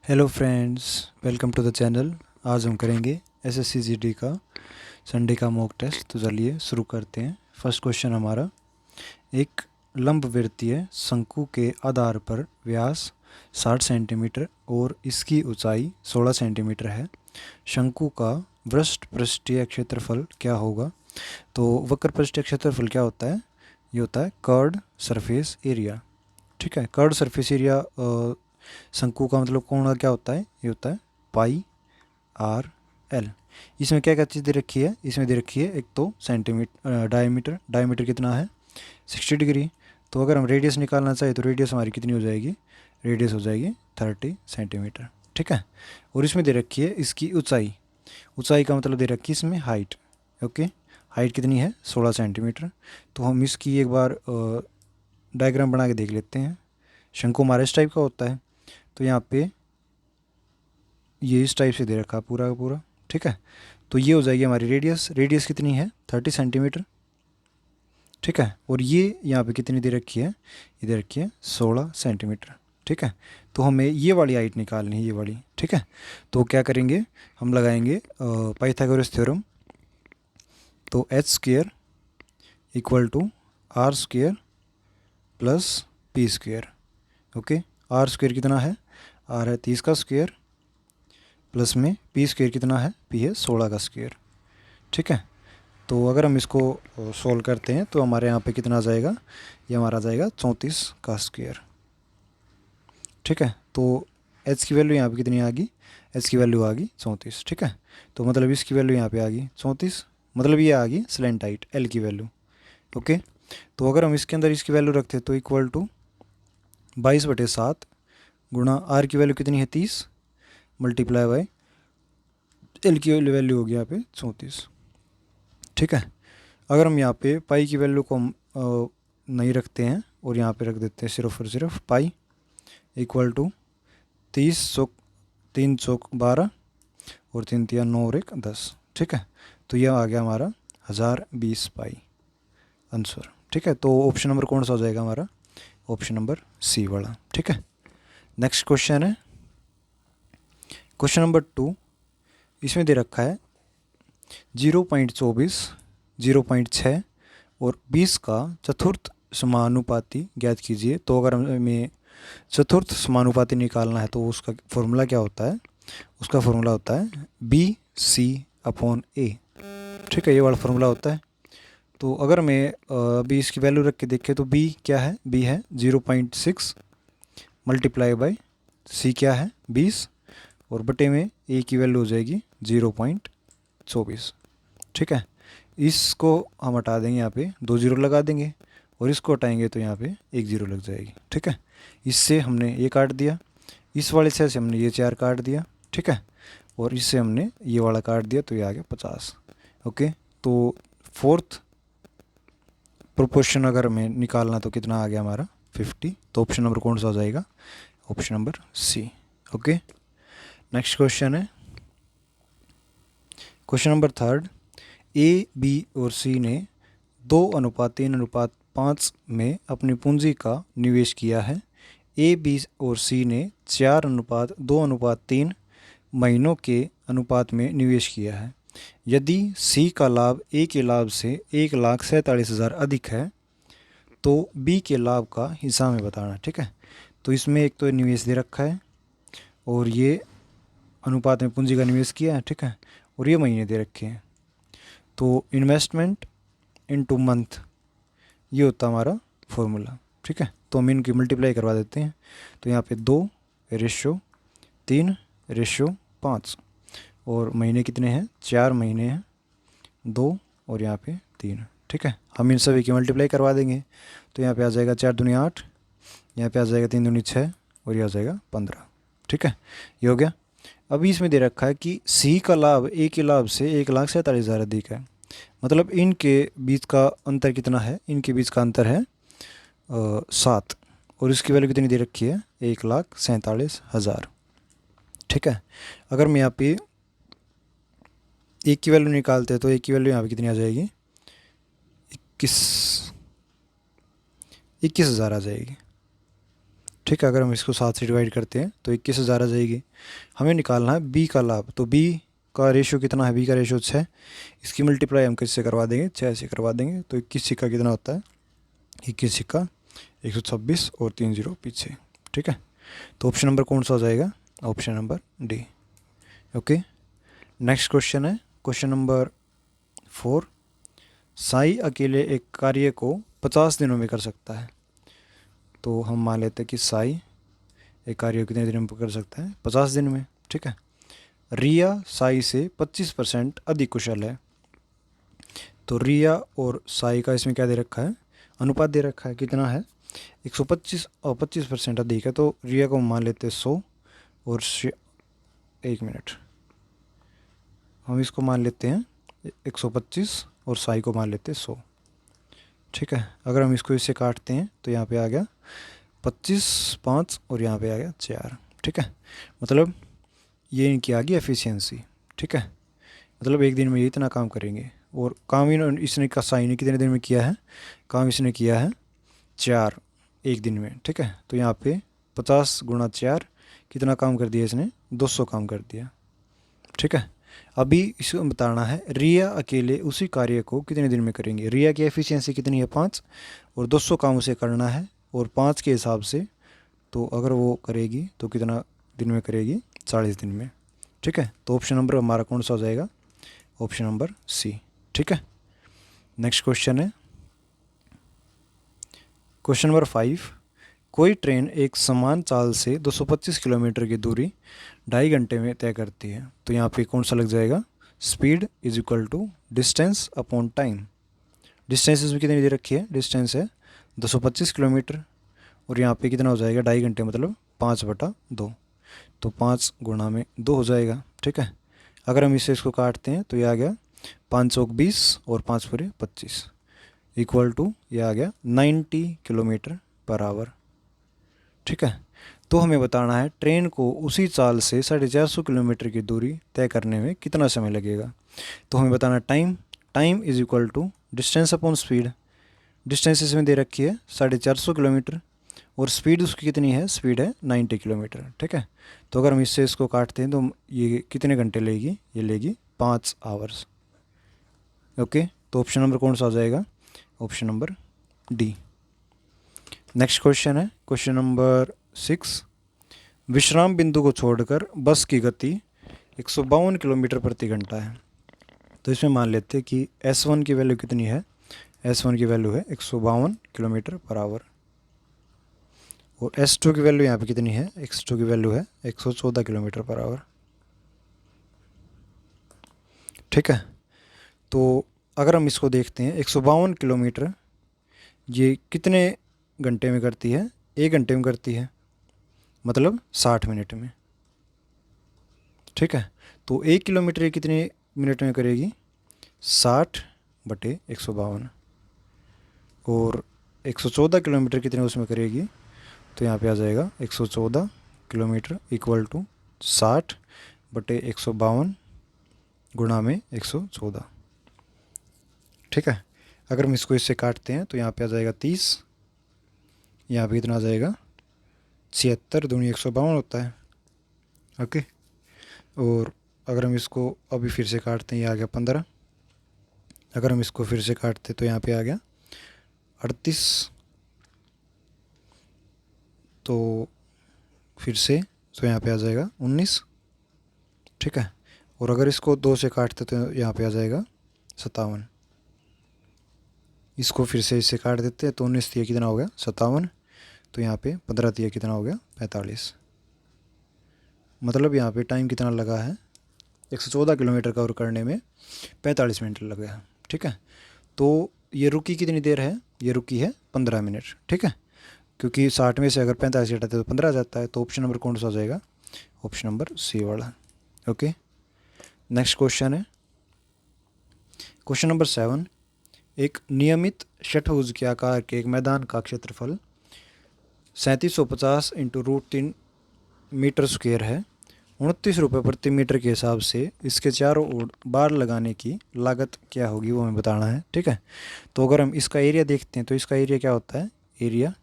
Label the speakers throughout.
Speaker 1: Hello friends, welcome to the channel. आज हम करेंगे एसएससी जीडी का संडे का मॉक टेस्ट। तो चलिए शुरू करते हैं। फर्स्ट क्वेश्चन हमारा, एक लंबवृत्तीय शंकु के आधार पर व्यास 60 सेंटीमीटर और इसकी ऊंचाई 16 सेंटीमीटर है। शंकु का वृत्त पृष्ठीय क्षेत्रफल क्या होगा? तो वक्र पृष्ठीय क्षेत्रफल क्या होता है? ये होता है कर्ड सरफेस एरिया। ठीक है, कर्ड सरफेस एरिया शंकु का मतलब कोण का क्या होता है? ये होता है पाई आर एल। इसमें क्या क्या चीज़ दे रखी है? इसमें दे रखी है एक तो सेंटीमीटर डायमीटर। डायमीटर कितना है? 60 डिग्री। तो अगर हम रेडियस निकालना चाहें तो रेडियस हमारी कितनी हो जाएगी? रेडियस हो जाएगी 30 सेंटीमीटर। ठीक है, और इसमें दे रखी है इसकी ऊंचाई। ऊंचाई का मतलब दे रखी है इसमें हाइट। ओके, हाइट कितनी है? 16 सेंटीमीटर। तो हम इसकी एक बार डायग्राम बना के देख लेते हैं। शंकु हमारा इस टाइप का होता है, तो यहाँ पे ये इस टाइप से दे रखा पूरा का पूरा। ठीक है, तो ये हो जाएगी हमारी रेडियस। रेडियस कितनी है? 30 सेंटीमीटर। ठीक है, और ये यहाँ पे कितनी दे रखी है? ये दे रखी है 16 सेंटीमीटर। ठीक है, तो हमें ये वाली हाइट निकालनी है, ये वाली। ठीक है, तो क्या करेंगे? हम लगाएंगे पाइथागोरस थ्योरम। तो H square equal to R square plus P square. Okay, R square कितना है? आर है 30 का स्क्वेयर, प्लस में पी स्क्वेयर कितना है? पी है 16 का स्क्वेयर। ठीक है, तो अगर हम इसको सोल्व करते हैं तो हमारे यहाँ पे कितना आ जाएगा? ये हमारा आ जाएगा 34 का स्क्वेयर। ठीक है, तो एच की वैल्यू यहाँ पे कितनी आ गई? एच की वैल्यू आ गई 34। ठीक है, तो मतलब इसकी वैल्यू यहाँ पे आ गई 34, मतलब ये आ गई स्लैंट हाइट एल की वैल्यू। ओके, तो अगर हम इसके अंदर इसकी वैल्यू रखते हैं तो इक्वल टू 22/7 गुणा आर की वैल्यू कितनी है? 30 मल्टीप्लाई बाई एल की वैल्यू होगी यहाँ पे 34। ठीक है, अगर हम यहाँ पे पाई की वैल्यू को हम नहीं रखते हैं और यहाँ पे रख देते हैं सिर्फ और सिर्फ पाई इक्वल टू 30 चौक 3 चौक 12 और 3 तिया 9 और 1 10। ठीक है, तो यह आ गया हमारा 1020 पाई आंसर। ठीक है, तो ऑप्शन नंबर कौन सा हो जाएगा हमारा? ऑप्शन नंबर सी वाला। ठीक है, नेक्स्ट क्वेश्चन है क्वेश्चन नंबर 2। इसमें दे रखा है 0.24, 0.6 और 20 का चतुर्थ समानुपाती ज्ञात कीजिए। तो अगर हमें चतुर्थ समानुपाती निकालना है तो उसका फॉर्मूला क्या होता है? उसका फॉर्मूला होता है बी सी अपॉन ए। ठीक है, ये वाला फॉर्मूला होता है। तो अगर मैं अभी इसकी वैल्यू रख के देखें तो बी क्या है? बी है 0.6 मल्टीप्लाई बाई सी क्या है? 20 और बटे में ए की वैल्यू हो जाएगी 0.24। ठीक है, इसको हम हटा देंगे, यहाँ पे 2 जीरो लगा देंगे और इसको हटाएंगे तो यहाँ पे 1 जीरो लग जाएगी। ठीक है, इससे हमने ये काट दिया, इस वाले से हमने ये 4 काट दिया। ठीक है, और इससे हमने ये वाला काट दिया तो ये आ गया 50। ओके, तो फोर्थ प्रोपोर्शन अगर हमें निकालना तो कितना आ गया हमारा? 50। तो ऑप्शन नंबर कौन सा हो जाएगा? Option number C. Okay, next question है क्वेश्चन नंबर 3। ए बी और सी ने 2:3:5 में अपनी पूंजी का निवेश किया है। ए बी और सी ने 4:2:3 महीनों के अनुपात में निवेश किया है। यदि सी का लाभ ए के लाभ से 1,47,000 अधिक है तो बी के लाभ का हिस्सा में बताना। ठीक है, तो इसमें एक तो निवेश दे रखा है और ये अनुपात में पूंजी का निवेश किया है। ठीक है, और ये महीने दे रखे हैं। तो इन्वेस्टमेंट इनटू मंथ ये होता है हमारा फॉर्मूला। ठीक है, तो हम इनकी मल्टीप्लाई करवा देते हैं। तो यहाँ पे 2:3:5 और महीने कितने हैं? 4 महीने हैं, 2 और यहाँ पे 3। ठीक है, हम इन सभी की मल्टीप्लाई करवा देंगे तो यहाँ पे आ जाएगा 4 दूनी 8, यहाँ पे आ जाएगा 3 दूनी 6 और ये आ जाएगा 15। ठीक है, ये हो गया। अभी इसमें दे रखा है कि सी का लाभ ए के लाभ से 1,47,000 अधिक है। मतलब इनके बीच का अंतर कितना है? इनके बीच का अंतर है 7 और इसकी वैल्यू कितनी दे रखी है? 1,47,000। ठीक है, अगर मैं यहाँ पे एक की वैल्यू निकालते हैं तो एक की वैल्यू यहाँ पे कितनी आ जाएगी? 21,000 आ जाएगी। ठीक है। अगर हम इसको 7 से डिवाइड करते हैं तो 21,000 आ जाएगी। हमें निकालना है बी का लाभ, तो बी का रेशियो कितना है, बी का रेशियो 6। इसकी मल्टीप्लाई हम किससे करवा देंगे, 6 से करवा देंगे। तो 21 सिक्का कितना होता है, 21 सिक्का 126 और 3 0 पीछे। ठीक है, तो ऑप्शन नंबर कौन सा हो जाएगा, option number D. Okay, next question है क्वेश्चन नंबर 4। साई अकेले एक कार्य को 50 दिनों में कर सकता है। तो हम मान लेते हैं कि साई एक कार्य कितने दिन में कर सकता है, 50 दिन में। ठीक है, रिया साई से 25% अधिक कुशल है। तो रिया और साई का इसमें क्या दे रखा है, अनुपात दे रखा है, कितना है 125 और 25% अधिक है। तो रिया को मान लेते हैं 100 और 1 मिनट, हम इसको मान लेते हैं 125 और साई को मान लेते हैं 100। ठीक है, अगर हम इसको इससे काटते हैं तो यहाँ पे आ गया 25 5 और यहाँ पे आ गया 4। ठीक है, मतलब ये इनकी आ गई एफिशिएंसी। ठीक है, मतलब एक दिन में ये इतना काम करेंगे। और काम इसने का साई ने कितने दिन में किया है, काम इसने किया है 4 एक दिन में। ठीक है, तो यहाँ पे 50 गुणा 4 कितना काम कर दिया इसने, 200 काम कर दिया। ठीक है, अभी इसको बताना है रिया अकेले उसी कार्य को कितने दिन में करेंगे। रिया की एफिशिएंसी कितनी है 5 और 200 काम उसे करना है, और 5 के हिसाब से तो अगर वो करेगी तो कितना दिन में करेगी, 40 दिन में। ठीक है, तो ऑप्शन नंबर हमारा कौन सा हो जाएगा, ऑप्शन नंबर सी। ठीक है, नेक्स्ट क्वेश्चन है क्वेश्चन नंबर 5। कोई ट्रेन एक समान चाल से 225 किलोमीटर की दूरी 2.5 घंटे में तय करती है। तो यहाँ पे कौन सा लग जाएगा, speed is equal to distance upon time. Distance इसमें कितनी दे रखी है, डिस्टेंस है 225 किलोमीटर, और यहाँ पे कितना हो जाएगा 2.5 घंटे, मतलब 5/2। तो 5 गुणा में 2 हो जाएगा। ठीक है, अगर हम इससे इसको काटते हैं तो ये आ गया 5 चौक 20 और 5 पूरे 25 इक्वल टू ये आ गया 90 किलोमीटर पर आवर। ठीक है, तो हमें बताना है ट्रेन को उसी चाल से 450 किलोमीटर की दूरी तय करने में कितना समय लगेगा। तो हमें बताना time, time is equal to distance upon speed. Distance इसमें दे रखी है 450 किलोमीटर, और स्पीड उसकी कितनी है, स्पीड है 90 किलोमीटर। ठीक है, तो अगर हम इससे इसको काटते हैं तो ये कितने घंटे लेगी, ये लेगी 5 आवर्स। ओके, तो ऑप्शन नंबर कौन सा हो जाएगा, option number D. Next question है क्वेश्चन नंबर 6। विश्राम बिंदु को छोड़कर बस की गति 152 किलोमीटर प्रति घंटा है। तो इसमें मान लेते हैं कि S1 की वैल्यू कितनी है, S1 की वैल्यू है 152 किलोमीटर पर आवर, और S2 की वैल्यू यहाँ पे कितनी है, X2 की वैल्यू है 114 किलोमीटर पर आवर। ठीक है, तो अगर हम इसको देखते हैं 152 किलोमीटर ये कितने घंटे में करती है, 1 घंटे में करती है, मतलब 60 मिनट में। ठीक है, तो 1 किलोमीटर ये कितने मिनट में करेगी, 60/152, और 114 किलोमीटर कितने उसमें करेगी, तो यहाँ पे आ जाएगा 114 किलोमीटर इक्वल टू 60/152 गुणा में 114। ठीक है, अगर हम इसको इससे काटते हैं तो यहाँ पे आ जाएगा 30, यहाँ पे कितना आ जाएगा 76 दूनी 152 होता है। ओके, और अगर हम इसको अभी फिर से काटते हैं, ये आ गया 15। अगर हम इसको फिर से काटते तो यहाँ पे आ गया 38, तो फिर से तो यहाँ पे आ जाएगा 19। ठीक है, और अगर इसको 2 से काटते तो यहाँ पे आ जाएगा 57। इसको फिर से इससे काट देते हैं तो 19 दिया कितना हो गया 57, तो यहाँ पे 15 दिया कितना हो गया 45। मतलब यहाँ पे टाइम कितना लगा है, 114 किलोमीटर कवर करने में 45 मिनट लगा है। ठीक है, तो ये रुकी कितनी देर है, ये रुकी है 15 मिनट। ठीक है, क्योंकि 60 में से अगर 45 हटाते तो 15 आ जाता है। तो ऑप्शन नंबर कौन सा हो जाएगा, ऑप्शन नंबर सी वाला। ओके, नेक्स्ट क्वेश्चन है क्वेश्चन नंबर 7। एक नियमित षटभुज के आकार के एक मैदान का क्षेत्रफल 3750 इंटू √3 मीटर स्क्वेयर है। 29 रुपये प्रति मीटर के हिसाब से इसके चारों ओर बार लगाने की लागत क्या होगी, वो हमें बताना है। ठीक है, तो अगर हम इसका एरिया देखते हैं तो इसका एरिया क्या होता है, area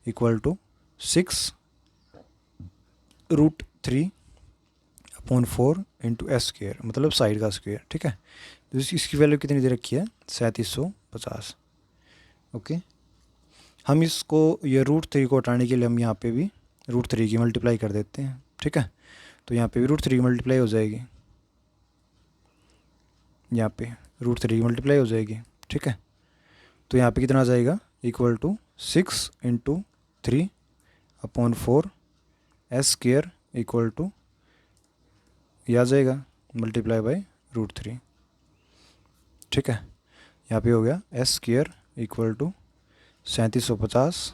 Speaker 1: equal to 6√3/4 into S square, मतलब साइड का स्क्वेयर। ठीक है, तो इसकी वैल्यू कितनी दे रखी है? 3750। ओके, हम इसको ये √3 को हटाने के लिए हम यहाँ पे भी √3 की मल्टीप्लाई कर देते हैं। ठीक है, तो यहाँ पे भी √3 की मल्टीप्लाई हो जाएगी, यहाँ पे √3 की मल्टीप्लाई हो जाएगी। ठीक है, तो यहाँ पे कितना आ जाएगा? Equal to 6 into 3/4 S square equal to, ये आ जाएगा मल्टीप्लाई बाय √3। ठीक है, यहाँ पे हो गया एस स्क्वेयर इक्वल टू 3750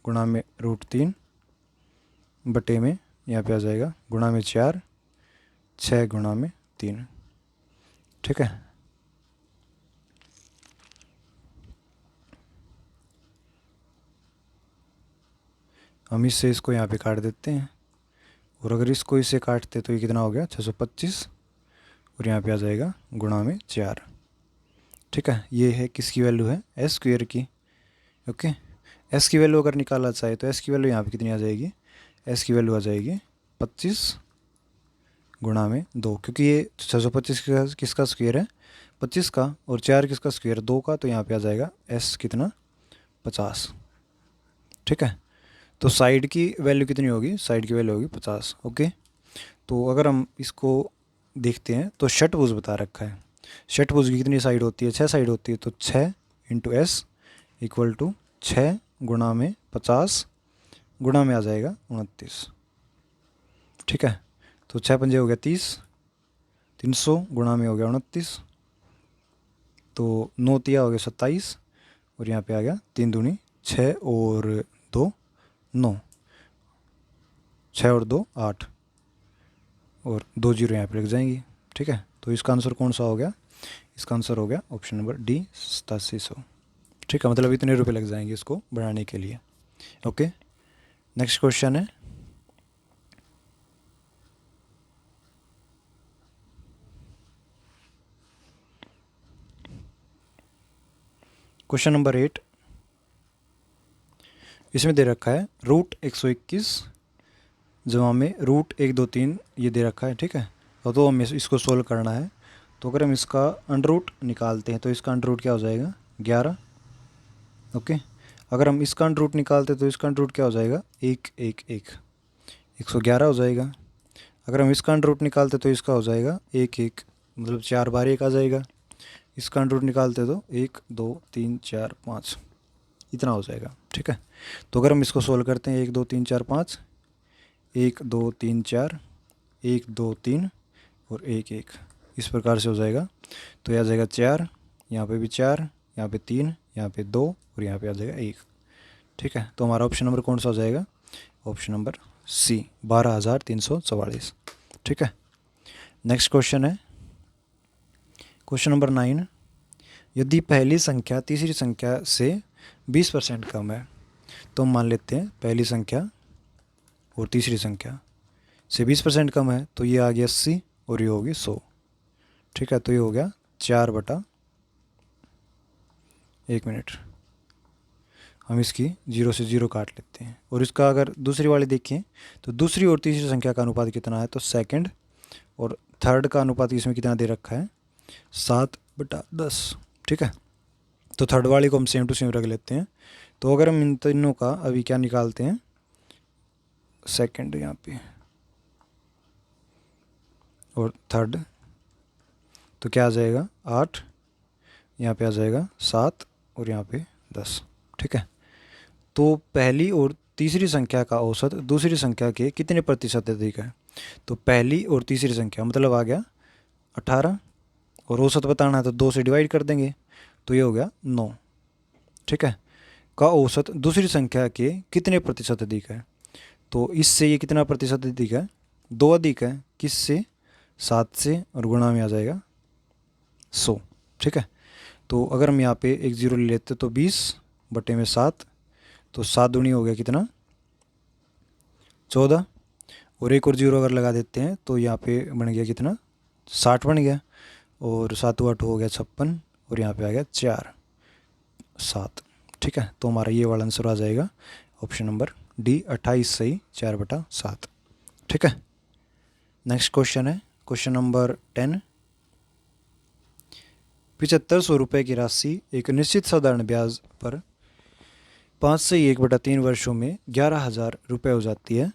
Speaker 1: गुणा में √3 बटे में यहाँ पे आ जाएगा गुणा में 4, 6 गुणा में 3। ठीक है, हम इससे इसको यहाँ पे काट देते हैं, और अगर इसको इससे काटते तो ये कितना हो गया? 625, और यहाँ पे आ जाएगा गुणा में 4। ठीक है, ये है किसकी वैल्यू है? एस स्क्वेयर की। ओके, एस की वैल्यू अगर निकाला चाहे तो एस की वैल्यू यहाँ पे कितनी आ जाएगी? एस की वैल्यू आ जाएगी 25 गुणा में 2, क्योंकि ये 625 किसका स्क्वेयर है? 25 का, और 4 किसका स्क्वेयर? 2 का, तो यहाँ पे आ जाएगा एस कितना? 50। ठीक है, तो साइड की वैल्यू कितनी होगी? साइड की वैल्यू होगी 50। ओके, तो अगर हम इसको देखते हैं तो षटभुज बता रखा है। षटभुज की कितनी साइड होती है? 6 साइड होती है, तो 6 इंटू एस इक्वल टू 6 गुणा में 50 गुणा में आ जाएगा 29। ठीक है, तो 6 पंजे हो गया 30, 300 गुणा में हो गया 29, तो 9 तिया हो गया 27, और यहाँ पे आ गया 3 दूनी 6 और 2 9, 6 और 2 8, और 2 जीरो यहाँ पे लग जाएंगी। ठीक है, तो इसका आंसर कौन सा हो गया? इसका आंसर हो गया ऑप्शन नंबर डी, 8700। ठीक है, मतलब इतने रुपए लग जाएंगे इसको बनाने के लिए। ओके, नेक्स्ट क्वेश्चन है क्वेश्चन नंबर 8। इसमें दे रखा है √121 जमा में √123 ये दे रखा है। ठीक है, तो हमें इसको सोल्व करना है। तो अगर हम इसका अंडर रूट निकालते हैं तो इसका अंडर रूट क्या हो जाएगा? 11। ओके, अगर हम इसका अंडर रूट निकालते हैं तो इसका अंडर रूट क्या हो जाएगा? 1 1 1, 111 हो जाएगा। अगर हम इसका अंडर रूट निकालते तो इसका हो जाएगा 1 1, मतलब 4 बार 1 आ जाएगा। इसका अंडर रूट निकालते तो 1 2 3 4 5 इतना हो जाएगा। ठीक है, तो अगर हम इसको सोल्व करते हैं 1 2 3 4 5, 1 2 3 4, 1 2 3 और 1 1, इस प्रकार से हो जाएगा। तो यह आ जाएगा 4, यहाँ पे भी 4, यहाँ पे 3, यहाँ पे 2 और यहाँ पे आ जाएगा 1। ठीक है, तो हमारा ऑप्शन नंबर कौन सा हो जाएगा? Option number C, 12,344। ठीक है, नेक्स्ट क्वेश्चन है क्वेश्चन नंबर 9। यदि पहली संख्या तीसरी संख्या से 20% कम है, तो हम मान लेते हैं पहली संख्या और तीसरी संख्या से 20% कम है, तो ये आ गया 80 और ये होगी 100। ठीक है, तो ये हो गया 4/, 1 मिनट, हम इसकी 0 से 0 काट लेते हैं। और इसका अगर दूसरी वाली देखें तो दूसरी और तीसरी संख्या का अनुपात कितना है? तो सेकंड और थर्ड का अनुपात इसमें कितना दे रखा है? 7/10। ठीक है, तो थर्ड वाली को हम सेम टू सेम रख लेते हैं। तो अगर हम इन तीनों का अभी क्या निकालते हैं? सेकंड यहाँ पे और थर्ड, तो क्या आ जाएगा? 8, यहाँ पे आ जाएगा 7 और यहाँ पे 10। ठीक है, तो पहली और तीसरी संख्या का औसत दूसरी संख्या के कितने प्रतिशत अधिक है? तो पहली और तीसरी संख्या मतलब आ गया 18, और औसत बताना है तो 2 से डिवाइड कर देंगे, तो ये हो गया 9। ठीक है, का औसत दूसरी संख्या के कितने प्रतिशत अधिक है? तो इससे ये कितना प्रतिशत अधिक है? 2 अधिक है, किससे? 7 से, और गुणा में आ जाएगा 100। ठीक है, तो अगर हम यहाँ पे एक 0 ले लेते तो 20/7, तो 7 दूनी हो गया कितना? 14, और एक और 0 अगर लगा देते हैं तो यहाँ पे बन गया कितना? 60 बन गया, और 7 8 हो गया 56, और यहाँ पे आ गया 4 7। ठीक है, तो हमारा ये वाला आंसर आ जाएगा ऑप्शन नंबर डी 28 सही 4/7। ठीक है। नेक्स्ट क्वेश्चन है क्वेश्चन नंबर 10। 7500 रुपये की राशि एक निश्चित साधारण ब्याज पर 5 से 1/3 वर्षों में 11,000 रुपये हो जाती है।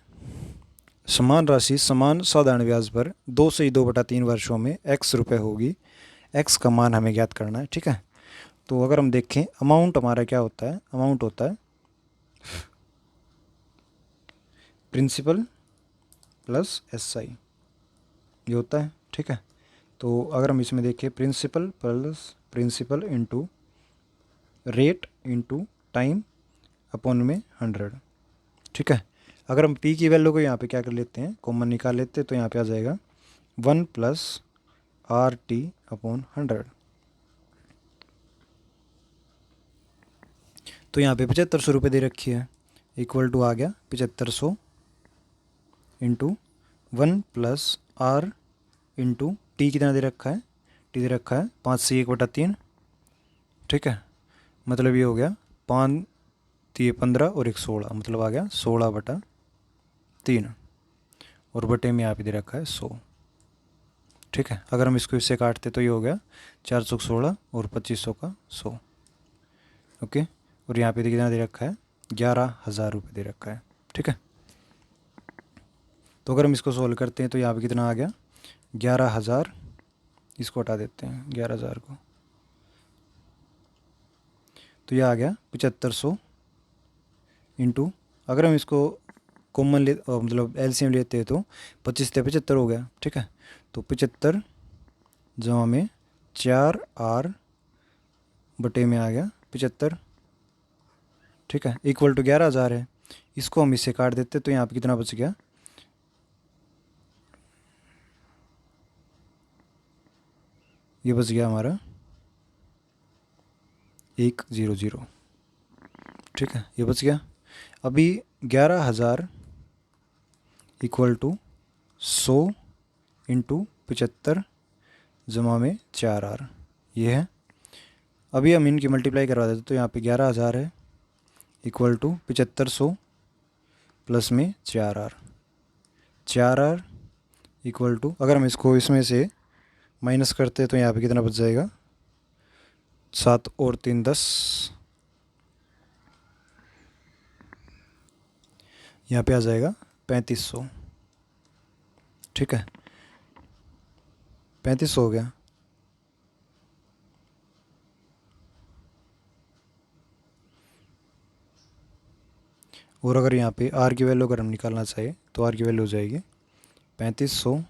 Speaker 1: समान राशि समान साधारण ब्याज पर 2 से 2/3 वर्षों में x रुपये होगी। x का मान हमें ज्ञात करना है। ठीक है। तो अगर हम देखें अमाउंट हमारा क्या होता है, अमाउंट होता है प्रिंसिपल प्लस SI, ये होता है। ठीक है। तो अगर हम इसमें देखें principal plus principal into rate into time upon में 100। ठीक है। अगर हम P की वैल्यू को यहाँ पे क्या कर लेते हैं, कॉमन निकाल लेते हैं, तो यहाँ पे आ जाएगा 1 + RT अपॉन 100। तो यहाँ पे 7500 रुपये दे रखी है, इक्वल टू आ गया 7500 इंटू 1 + R इंटू टी कितना दे रखा है, टी दे रखा है 5 से 1/3। ठीक है। मतलब ये हो गया 5 3 15 और 1 16, मतलब आ गया 16/3 और बटे में यहाँ पे दे रखा है 100। ठीक है। अगर हम इसको इससे काटते तो ये हो गया 4 चौक 16 और 2500 का 100। ओके। और यहाँ पे कितना दे रखा है, 11,000 रुपये दे रखा है। ठीक है। तो अगर हम इसको सोल्व करते हैं तो यहाँ पे कितना आ गया 11,000, इसको हटा देते हैं 11,000 को, तो यह आ गया 7500 इंटू, अगर हम इसको कॉमन ले मतलब LCM लेते हैं तो 25 से 75 हो गया। ठीक है। तो 75 जमा में 4R बटे में आ गया 75। ठीक है। इक्वल टू 11,000 है। इसको हम इससे काट देते तो यहाँ पे कितना बच गया, ये बच गया हमारा 100। ठीक है। ये बच गया। अभी 11,000 इक्वल टू 100 इंटू 75 जमा में 4R, ये है। अभी हम इनकी मल्टीप्लाई करवा देते तो यहाँ पे 11,000 है इक्वल टू 7500 प्लस में 4R इक्वल टू, अगर हम इसको इसमें से माइनस करते तो यहाँ पे कितना बच जाएगा, 7 और 3 10, यहाँ पे आ जाएगा 3500। ठीक है। 3500 हो गया। और अगर यहाँ पे R की वैल्यू अगर हम निकालना चाहें तो R की वैल्यू हो जाएगी 3500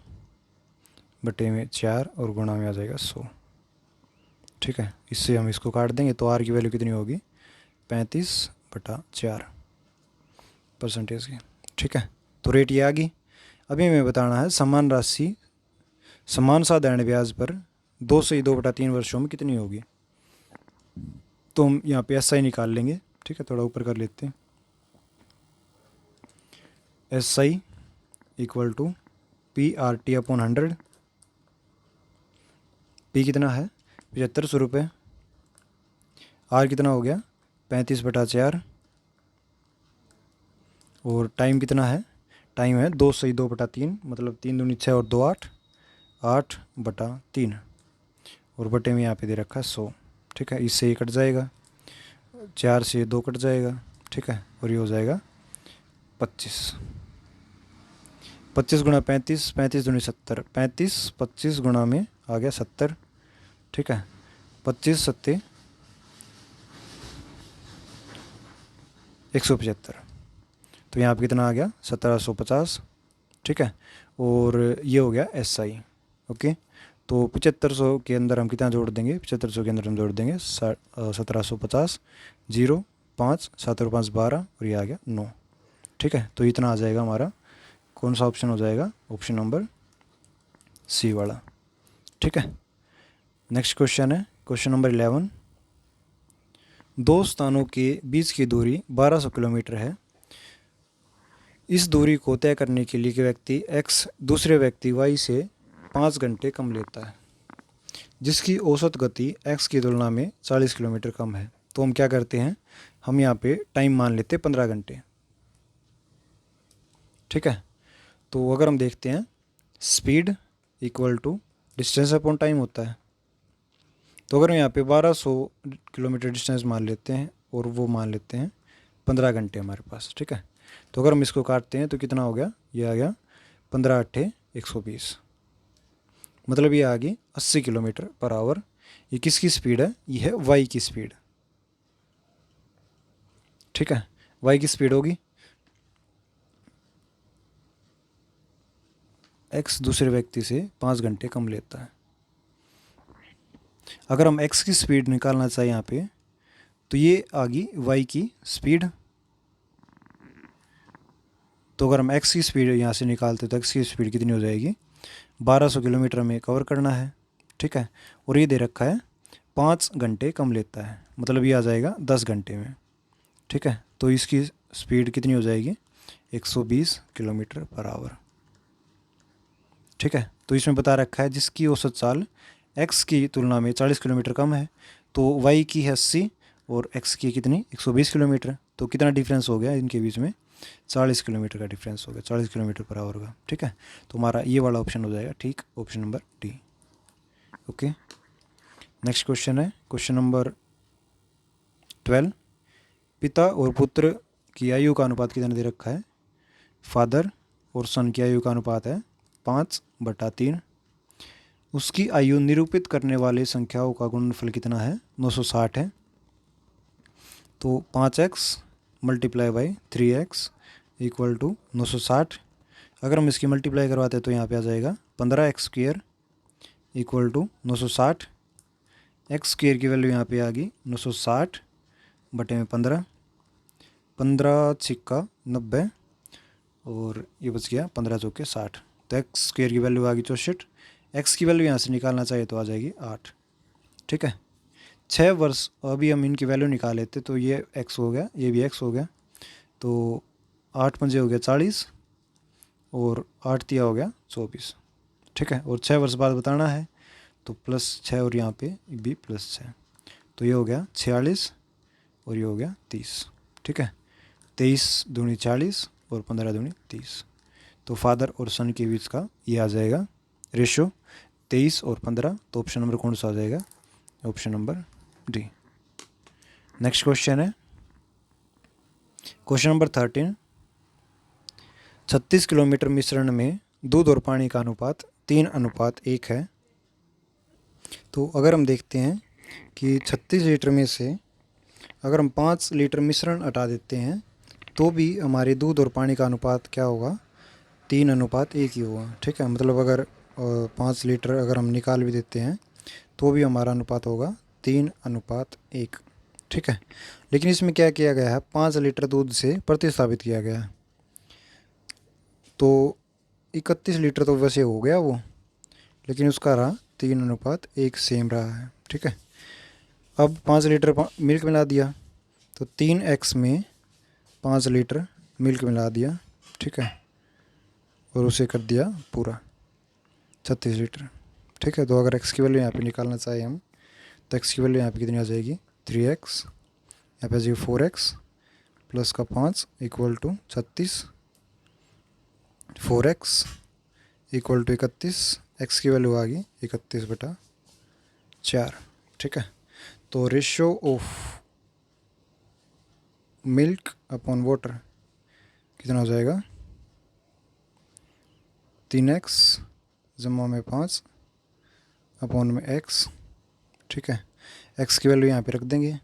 Speaker 1: बटे में 4 और गुणा में आ जाएगा 100। ठीक है। इससे हम इसको काट देंगे तो R की वैल्यू कितनी होगी, 35/4 परसेंटेज की। ठीक है। तो रेट ये आ गई। अभी हमें बताना है समान राशि समान साधारण ब्याज पर 2 से 2/3 वर्षों में कितनी होगी। तो हम यहाँ पे SI निकाल लेंगे। ठीक है। थोड़ा ऊपर कर लेते हैं। SI equal to PRT upon 100। P कितना है 7500 रुपये, R कितना हो गया 35/4 और टाइम कितना है, टाइम है 2 से 2/3, मतलब 3 दूनी 6 और 2 8, 8/3 और बटे में यहाँ पे दे रखा है 100। ठीक है। इससे ये कट जाएगा, 4 से 2 कट जाएगा। ठीक है। और ये हो जाएगा 25। 25 गुणा 35, 35 दूनी 70, 35 25 गुणा में आ गया 70। ठीक है। 25 सत्ते 175, तो यहाँ पे कितना आ गया 1750। ठीक है। और ये हो गया SI। ओके। तो 7500 के अंदर हम कितना जोड़ देंगे, 7500 के अंदर हम जोड़ देंगे 1750, 0 5 7 और 5 12 और ये आ गया 9। ठीक है। तो इतना आ जाएगा हमारा, कौन सा ऑप्शन हो जाएगा, ऑप्शन नंबर C वाला। ठीक है। नेक्स्ट क्वेश्चन है क्वेश्चन नंबर 11। दो स्थानों के बीच की दूरी 1200 किलोमीटर है। इस दूरी को तय करने के लिए व्यक्ति X दूसरे व्यक्ति Y से 5 घंटे कम लेता है, जिसकी औसत गति X की तुलना में 40 किलोमीटर कम है। तो हम क्या करते हैं, हम यहाँ पे टाइम मान लेते हैं 15 घंटे। ठीक है। तो अगर हम देखते हैं speed equal to distance upon time होता है। तो अगर हम यहाँ पे 1200 किलोमीटर डिस्टेंस मान लेते हैं और वो मान लेते हैं 15 घंटे हमारे पास, ठीक है। तो अगर हम इसको काटते हैं तो कितना हो गया, ये आ गया 15 अट्ठे 120, मतलब ये आ गई 80 किलोमीटर पर आवर। ये किसकी स्पीड है, ये है वाई की स्पीड, ठीक है। वाई की स्पीड होगी, एक्स दूसरे व्यक्ति से 5 घंटे कम लेता है। अगर हम एक्स की स्पीड निकालना चाहें यहाँ पे, तो ये आ गई वाई की स्पीड। तो अगर हम एक्स की स्पीड यहाँ से निकालते तो एक्स की स्पीड कितनी हो जाएगी, 1200 किलोमीटर में कवर करना है, ठीक है। और ये दे रखा है 5 घंटे कम लेता है, मतलब ये आ जाएगा 10 घंटे में, ठीक है। तो इसकी स्पीड कितनी हो जाएगी, 120 किलोमीटर पर आवर, ठीक है। तो इसमें बता रखा है जिसकी औसत चाल एक्स की तुलना में 40 किलोमीटर कम है, तो वाई की है 80 और एक्स की कितनी 120 किलोमीटर। तो कितना डिफरेंस हो गया इनके बीच में, 40 किलोमीटर का डिफरेंस हो गया, 40 किलोमीटर पर आवर का, ठीक है। तो हमारा ये वाला ऑप्शन हो जाएगा ठीक, option number D. Okay, next question है क्वेश्चन नंबर 12। पिता और पुत्र की आयु का अनुपात कितना दे रखा है, फादर और सन की आयु का अनुपात है 5/3। उसकी आयु निरूपित करने वाले संख्याओं का गुणनफल कितना है, 960 है। तो 5x multiply by 3x equal to 960। अगर हम इसकी मल्टीप्लाई करवाते हैं तो यहाँ पे आ जाएगा 15x square equal to 960। X square की वैल्यू यहाँ पे आ गई 960 बटे में 15, 15 छिक्का 90 और ये बच गया 15 चौके 60। तो एक्स स्क्वेयर की वैल्यू आ गई 64। एक्स की वैल्यू यहाँ से निकालना चाहिए तो आ जाएगी 8, ठीक है। 6 वर्ष अभी हम इनकी वैल्यू निकाल लेते तो ये एक्स हो गया, ये भी एक्स हो गया। तो 8 पंजे हो गया 40 और 8 तिया हो गया 24, ठीक है। और 6 वर्ष बाद बताना है तो +6 और यहाँ पे भी +6, तो ये हो गया 46 और ये हो गया 30, ठीक है। 23 दूनी 40 और 15 दूनी 30। तो फादर और सन के बीच का ये आ जाएगा रेशो 23 और 15। तो ऑप्शन नंबर कौन सा आ जाएगा, option number D. Next question है क्वेश्चन नंबर 13। 36 किलोमीटर मिश्रण में दूध और पानी का अनुपात 3:1 है। तो अगर हम देखते हैं कि 36 लीटर में से अगर हम 5 लीटर मिश्रण हटा देते हैं तो भी हमारे दूध और पानी का अनुपात क्या होगा, 3:1 ही होगा, ठीक है। मतलब अगर 5 लीटर अगर हम निकाल भी देते हैं तो भी हमारा अनुपात होगा 3:1, ठीक है। लेकिन इसमें क्या किया गया है, 5 लीटर दूध से प्रतिस्थापित किया गया है। तो 31 लीटर तो वैसे हो गया वो, लेकिन उसका रहा 3:1 सेम रहा है, ठीक है। अब 5 लीटर मिल्क मिला दिया तो 3x में 5 लीटर मिल्क मिला दिया, ठीक है, और उसे कर दिया पूरा 36 लीटर, ठीक है। तो अगर x की वैल्यू यहाँ पे निकालना चाहिए हम, तो x की वैल्यू यहाँ पे कितनी आ जाएगी, 3x, यहाँ पे आ जाएगी 4x प्लस का 5 equal to 36, 4x equal to 31, x की वैल्यू आ गई 31/4, ठीक है। तो ratio of milk upon water कितना हो जाएगा, 3x जमा में 5 अपॉन में x, ठीक है। x की वैल्यू यहाँ पे रख देंगे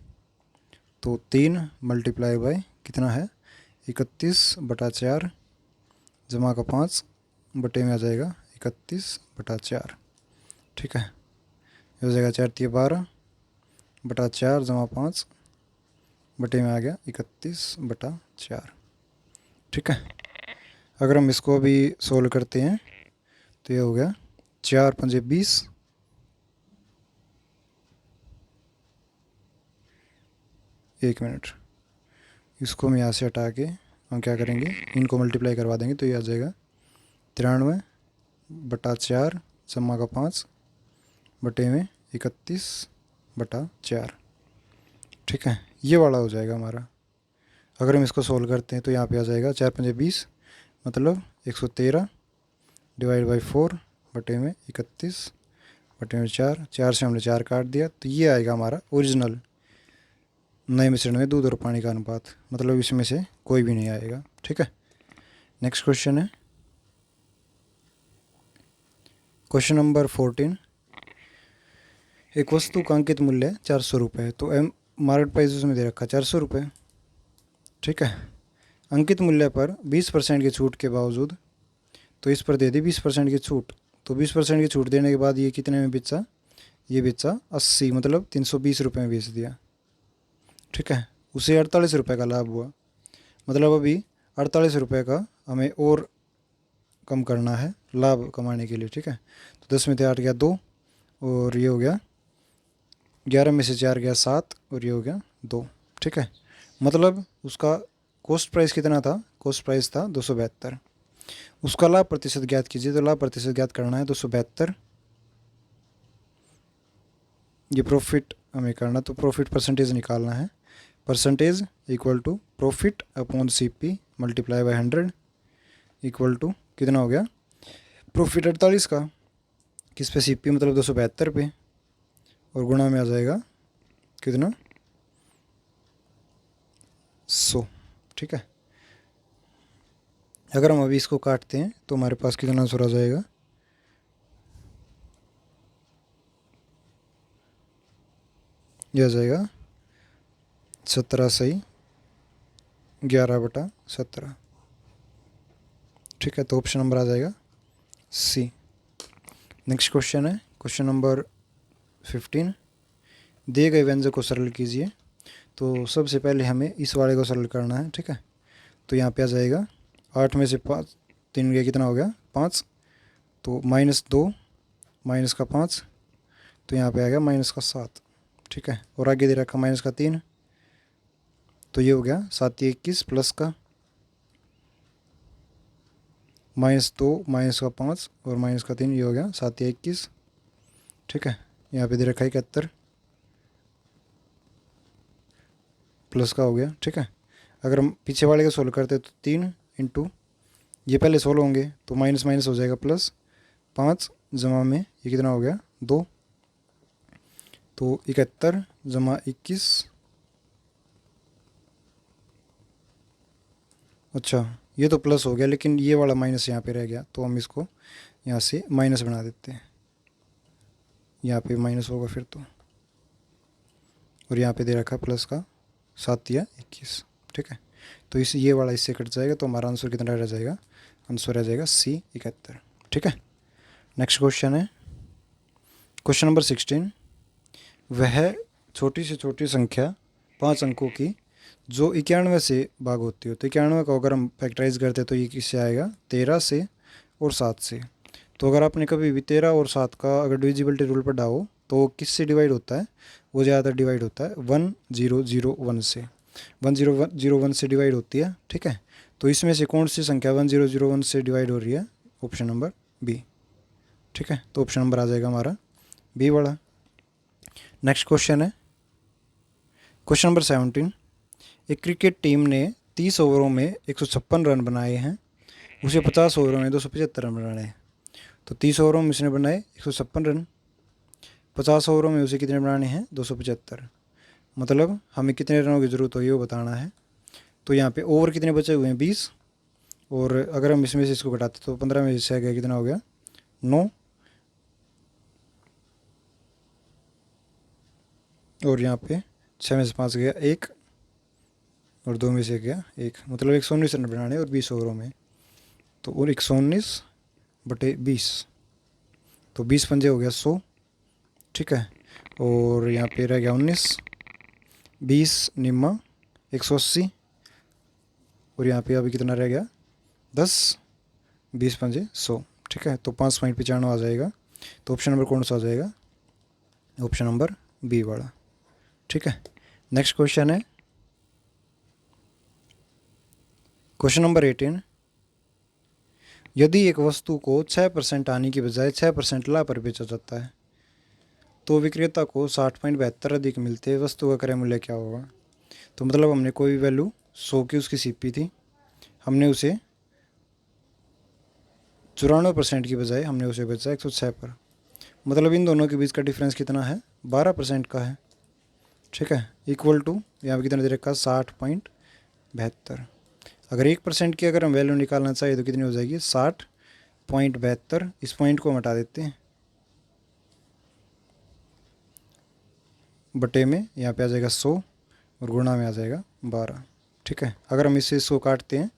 Speaker 1: तो 3 मल्टीप्लाई बाई कितना है 31/4 जमा का 5 बटे में आ जाएगा 31/4, ठीक है। ये हो जाएगा 4×3=12/4 जमा 5 बटे में आ गया 31/4, ठीक है। अगर हम इसको भी सोल्व करते हैं तो ये हो गया 4 पंजे 20, 1 मिनट, इसको हम यहाँ से हटा के हम क्या करेंगे, इनको मल्टीप्लाई करवा देंगे तो ये आ जाएगा 93/4 जमा का 5 बटे में 31/4, ठीक है। ये वाला हो जाएगा हमारा। अगर हम इसको सोल्व करते हैं तो यहाँ पे आ जाएगा 4×5 = 20 मतलब 113 डिवाइड बाई 4 बटे में 31 बटे में 4, 4 से हमने 4 काट दिया, तो ये आएगा हमारा ओरिजिनल नए मिश्रण में दूध और पानी का अनुपात, मतलब इसमें से कोई भी नहीं आएगा। ठीक है, नेक्स्ट क्वेश्चन है क्वेश्चन नंबर 14। एक वस्तु का अंकित मूल्य 400 रुपये, तो मार्केट प्राइस उसमें दे रखा 400 रुपये। ठीक है, अंकित मूल्य पर 20% की छूट के बावजूद, तो इस पर दे दी 20% की छूट, तो 20% की छूट देने के बाद ये कितने में बेचा, ये बेचा 80, मतलब 320 रुपये में बेच दिया। ठीक है, उसे 48 रुपये का लाभ हुआ, मतलब अभी 48 रुपये का हमें और कम करना है लाभ कमाने के लिए। ठीक है, तो 10 में से 8 गया 2, और ये हो गया 11 में से 4 गया 7, और ये हो गया 2। ठीक है, मतलब उसका कॉस्ट प्राइस कितना था, कॉस्ट प्राइस था 272। उसका लाभ प्रतिशत ज्ञात कीजिए, तो लाभ प्रतिशत ज्ञात करना है 272, ये प्रॉफिट हमें करना, तो प्रॉफिट परसेंटेज निकालना है, percentage equal to profit upon CP multiply by 100 equal to कितना हो गया, प्रॉफिट 48 का किस पे, CP मतलब 272 पे, और गुणा में आ जाएगा कितना 100। ठीक है, अगर हम अभी इसको काटते हैं तो हमारे पास कितना आंसर आ जाएगा, यह आ जाएगा 17 सही 11/17। ठीक है, तो ऑप्शन नंबर आ जाएगा C। नेक्स्ट क्वेश्चन है क्वेश्चन नंबर 15। दिए गए व्यंजक को सरल कीजिए, तो सबसे पहले हमें इस वाले को सरल करना है। ठीक है, तो यहाँ पे आ जाएगा 8 में से 5 3 गया कितना हो गया 5, तो -2 माइनस का 5, तो यहाँ पे आ गया -7। ठीक है, और आगे दे रखा -3, तो ये हो गया 7 21 प्लस का -2 -5 और -3, ये हो गया 7 21। ठीक है, यहाँ पे दे रखा है 71 प्लस का हो गया। ठीक है, अगर हम पीछे वाले का सोल्व करते तो 3 इंटू ये पहले सोल्व होंगे, तो माइनस माइनस हो जाएगा प्लस, 5 जमा में ये कितना हो गया 2, तो 71 जमा 21, अच्छा ये तो प्लस हो गया, लेकिन ये वाला माइनस यहाँ पे रह गया, तो हम इसको यहाँ से माइनस बना देते हैं, यहाँ पे माइनस होगा फिर तो, और यहाँ पे दे रखा प्लस का 7 या 21। ठीक है, तो इस ये वाला इससे कट जाएगा, तो हमारा आंसर कितना रह जाएगा, आंसर रह जाएगा C 71। ठीक है, नेक्स्ट क्वेश्चन है क्वेश्चन नंबर 16। वह छोटी से छोटी संख्या 5 अंकों की जो 91 से भाग होती हो, तो 91 को अगर हम फैक्टराइज करते तो ये किससे आएगा 13 से और 7 से। तो अगर आपने कभी भी 13 और 7 का अगर डिविजिबिलिटी रूल पर डालो तो किससे डिवाइड होता है, वो ज़्यादातर डिवाइड होता है 1001 से, 1001 से डिवाइड होती है। ठीक है, तो इसमें से कौन सी संख्या 1001 से डिवाइड हो रही है, ऑप्शन नंबर B। ठीक है, तो ऑप्शन नंबर आ जाएगा हमारा B वाला। नेक्स्ट क्वेश्चन है क्वेश्चन नंबर 17। एक क्रिकेट टीम ने 30 ओवरों में 156 रन बनाए हैं, उसे 50 ओवरों में 275 रन बनाने हैं। तो 30 ओवरों में उसने बनाए 156 रन, 50 ओवरों में उसे कितने बनाने हैं 275, मतलब हमें कितने रनों की ज़रूरत होगी वो बताना है। तो यहाँ पे ओवर कितने बचे हुए हैं 20, और अगर हम इसमें से इसको घटाते तो 15 में से गया कितना हो गया 9, और यहाँ पे 6 में से 5 गया 1, और 2 में से गया 1, मतलब 119 रन बनाने और 20 ओवरों में, तो और 119 बटे 20, तो 20 पंजे हो गया 100। ठीक है, और यहाँ पे रह गया 19, 20 निम्मा 180, और यहाँ पे अभी कितना रह गया 10, 20 पंजे 100। ठीक है, तो 5.95 आ जाएगा, तो ऑप्शन नंबर कौन सा आ जाएगा, ऑप्शन नंबर B वाला। ठीक है, नेक्स्ट क्वेश्चन है क्वेश्चन नंबर 18। यदि एक वस्तु को 6% हानि की बजाय 6% लाभ पर बेचा जाता है, तो विक्रेता को 60.72 अधिक मिलते वस्तु का क्रय मूल्य क्या होगा। तो मतलब हमने कोई वैल्यू 100 की उसकी CP थी, हमने उसे 94% की बजाय हमने उसे बेचा 106 पर। मतलब इन दोनों के बीच का डिफरेंस कितना है, 12% का है। ठीक है, इक्वल टू यहाँ पर कितना दे रखा है, 60.72। अगर 1% की अगर हम वैल्यू निकालना चाहिए तो कितनी हो जाएगी, 60.72। इस पॉइंट को हम हटा देते हैं, बटे में यहाँ पे आ जाएगा 100 और गुणा में आ जाएगा 12। ठीक है, अगर हम इससे 100 काटते हैं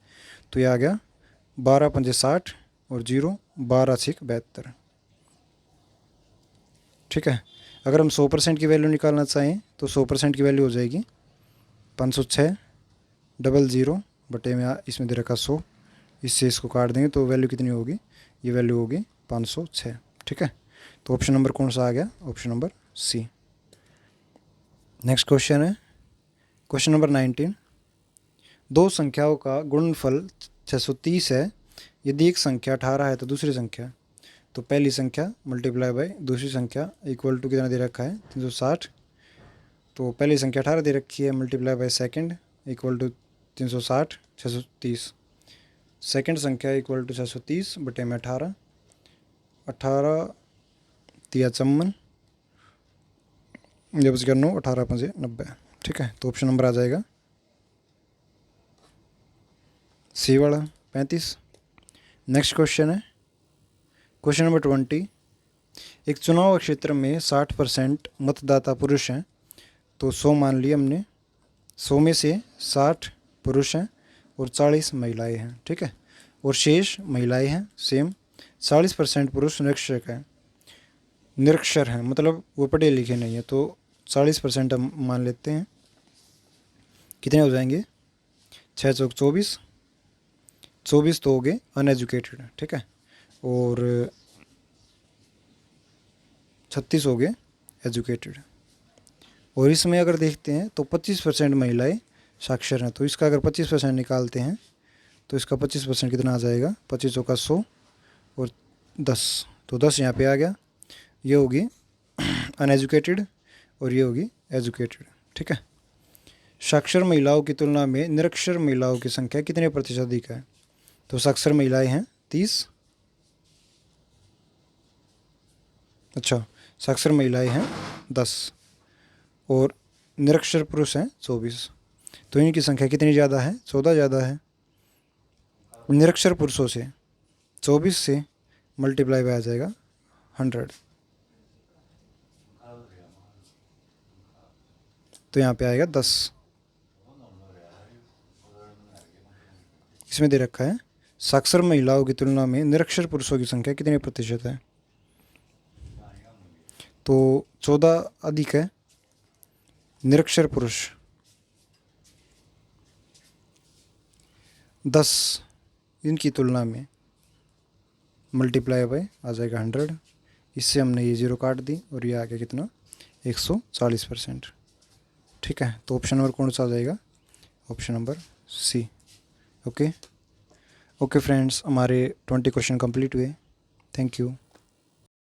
Speaker 1: तो ये आ गया 12 पंजे 60 और 0 12 6 72। ठीक है, अगर हम 100% की वैल्यू निकालना चाहें तो 100% की वैल्यू हो जाएगी 506 00 बटे में इसमें दे रखा 100। इससे इसको काट देंगे तो वैल्यू कितनी होगी, ये वैल्यू होगी 506। ठीक है, तो ऑप्शन नंबर कौन सा आ गया, option number C. Next question है क्वेश्चन नंबर 19। दो संख्याओं का गुणनफल 630 है। यदि एक संख्या 18 है तो दूसरी संख्या, तो पहली संख्या मल्टीप्लाई बाय दूसरी संख्या इक्वल टू कितना दे रखा है, 360। तो पहली संख्या 18 दे रखी है, multiply by second equal to 360 630। Second संख्या इक्वल टू 630 बटे में 18 18 तिया 54 जब बच गया 9 18 पंजे 90। ठीक है, तो ऑप्शन नंबर आ जाएगा सी वाला 35। नेक्स्ट क्वेश्चन है क्वेश्चन नंबर 20। एक चुनाव क्षेत्र में 60% मतदाता पुरुष हैं, तो 100 मान लिया हमने, 100 में से 60 पुरुष हैं और 40 महिलाएं हैं। ठीक है, और शेष महिलाएं हैं सेम। 40% पुरुष निरक्षर हैं, मतलब वो पढ़े लिखे नहीं है, तो 40% हम मान लेते हैं। कितने हो जाएंगे, 6 चौक 24, 24 तो हो गए अनएजुकेटेड। ठीक है, और 36 हो गए एजुकेटेड। और इसमें अगर देखते हैं तो 25% महिलाएं साक्षर हैं, तो इसका अगर 25% निकालते हैं तो इसका 25% कितना आ जाएगा, 25 चौका 100 और 10, तो 10 यहाँ पे आ गया। ये होगी अनएजुकेटेड और ये होगी एजुकेटेड। ठीक है, साक्षर महिलाओं की तुलना में निरक्षर महिलाओं की संख्या कितने प्रतिशत अधिक है, तो साक्षर महिलाएं हैं 30। अच्छा, साक्षर महिलाएं हैं 10 और निरक्षर पुरुष हैं 24, तो इनकी संख्या कितनी ज़्यादा है, 14 ज़्यादा है। निरक्षर पुरुषों से 24 से मल्टीप्लाई में आ जाएगा 100, तो यहाँ पे आएगा 10। इसमें दे रखा है साक्षर महिलाओं की तुलना में निरक्षर पुरुषों की संख्या कितने प्रतिशत है, तो 14 अधिक है निरक्षर पुरुष। 10 इनकी तुलना में मल्टीप्लाई बाय आ जाएगा 100। इससे हमने ये 0 काट दी और ये आ गया कितना, 140%। ठीक है, तो ऑप्शन नंबर कौन सा आ जाएगा, option number C. Okay friends, हमारे 20 क्वेश्चन कंप्लीट हुए। Thank you.